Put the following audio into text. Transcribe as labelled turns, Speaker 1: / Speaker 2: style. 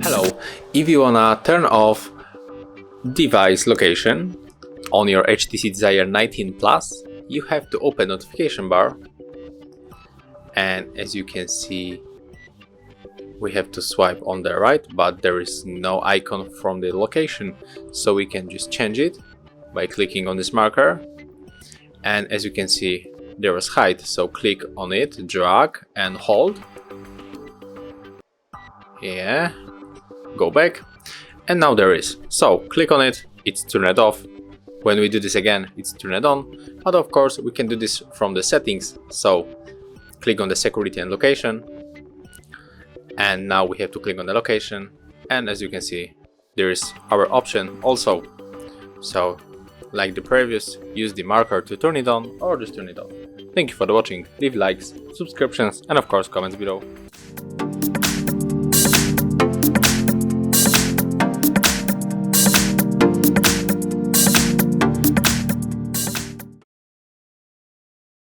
Speaker 1: Hello, if you wanna turn off device location on your HTC Desire 19 Plus, you have to open notification bar, and as you can see, we have to swipe on the right, but there is no icon from the location, so we can just change it by clicking on this marker. And as you can see, there was hide, so click on it, drag and hold. Yeah, go back, and now there is. So click on it, it's turned off. When we do this again, it's turned on. But of course, we can do this from the settings. So click on the security and location, and now we have to click on the location. And as you can see, there is our option also. So like the previous, use the marker to turn it on or just turn it off. Thank you for watching. Leave likes, subscriptions, and of course comments below.